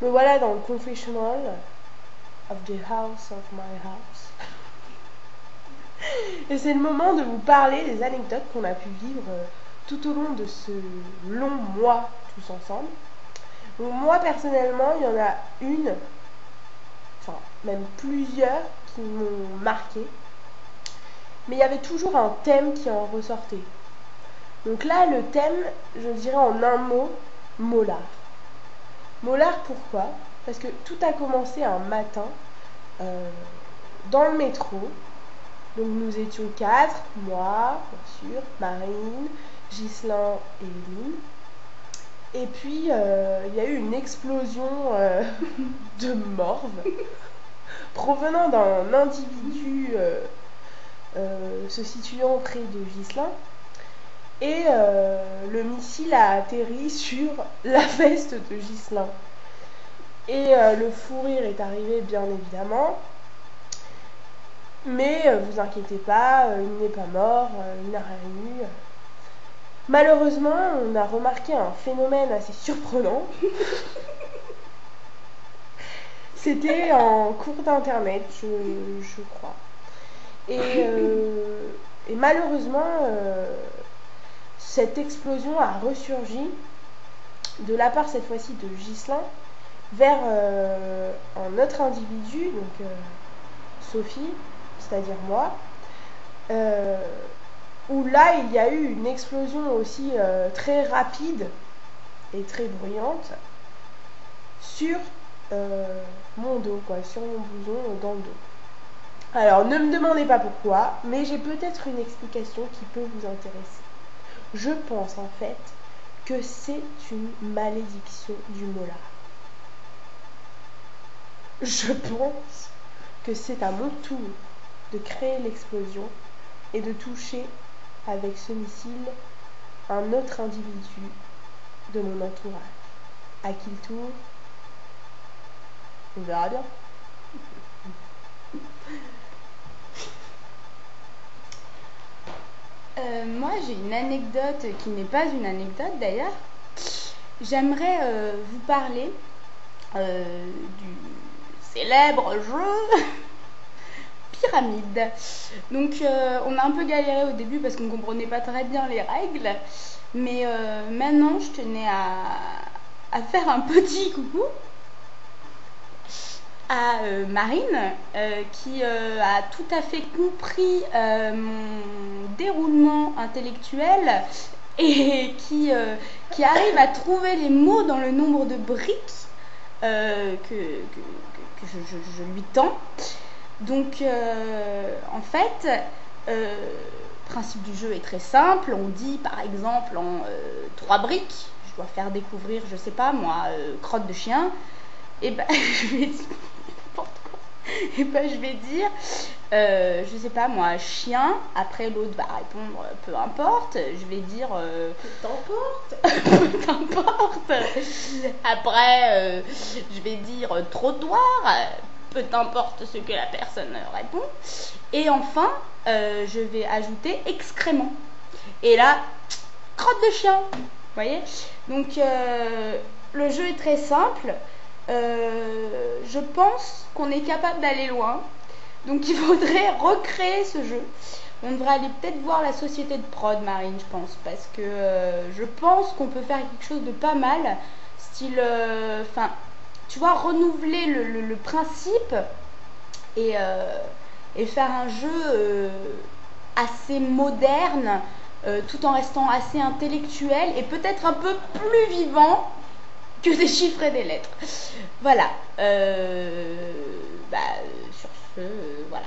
Me voilà dans le confessional of the house of my house. Et c'est le moment de vous parler des anecdotes qu'on a pu vivre tout au long de ce long mois tous ensemble. Donc moi personnellement, il y en a une, enfin même plusieurs qui m'ont marqué. Mais il y avait toujours un thème qui en ressortait. Donc là, le thème, je dirais en un mot, molar. Molar, pourquoi? Parce que tout a commencé un matin dans le métro. Donc nous étions 4, moi, bien sûr, Marine, Ghislain et Eline. Et puis, il y a eu une explosion de morve provenant d'un individu se situant près de Ghislain. Et le missile a atterri sur la veste de Ghislain. Et le fou rire est arrivé, bien évidemment. Mais vous inquiétez pas, il n'est pas mort, il n'a rien eu. Malheureusement, on a remarqué un phénomène assez surprenant. C'était en cours d'internet, je crois. Et malheureusement, cette explosion a ressurgi de la part cette fois-ci de Ghislain vers un autre individu, donc Sophie, c'est-à-dire moi, où là il y a eu une explosion aussi très rapide et très bruyante sur mon dos, sur mon blouson dans le dos. Alors ne me demandez pas pourquoi, mais j'ai peut-être une explication qui peut vous intéresser. Je pense en fait que c'est une malédiction du molar. Je pense que c'est à mon tour de créer l'explosion et de toucher avec ce missile un autre individu de mon entourage. À qui le tour? On verra bien. Moi, j'ai une anecdote qui n'est pas une anecdote d'ailleurs. J'aimerais vous parler du célèbre jeu Pyramide. Donc, on a un peu galéré au début parce qu'on ne comprenait pas très bien les règles. Mais maintenant, je tenais à faire un petit coucou à Marine qui a tout à fait compris mon déroulement intellectuel et qui arrive à trouver les mots dans le nombre de briques que je lui tends. Donc en fait, le principe du jeu est très simple. On dit par exemple en 3 briques, je dois faire découvrir, je sais pas moi, crotte de chien, et ben je vais dire n'importe quoi. Et ben je vais dire je sais pas moi, chien. Après l'autre va répondre peu importe. Je vais dire peu importe. peu importe. Après je vais dire trottoir. Peu importe ce que la personne répond. Et enfin je vais ajouter excrément. Et là, crotte de chien. Vous voyez? Donc le jeu est très simple. Je pense qu'on est capable d'aller loin. Donc il faudrait recréer ce jeu. On devrait aller peut-être voir la société de prod, Marine, je pense. Parce que je pense qu'on peut faire quelque chose de pas mal. Style, tu vois, renouveler le principe et faire un jeu assez moderne, tout en restant assez intellectuel et peut-être un peu plus vivant que des chiffres et des lettres. Voilà. Sur ce, voilà.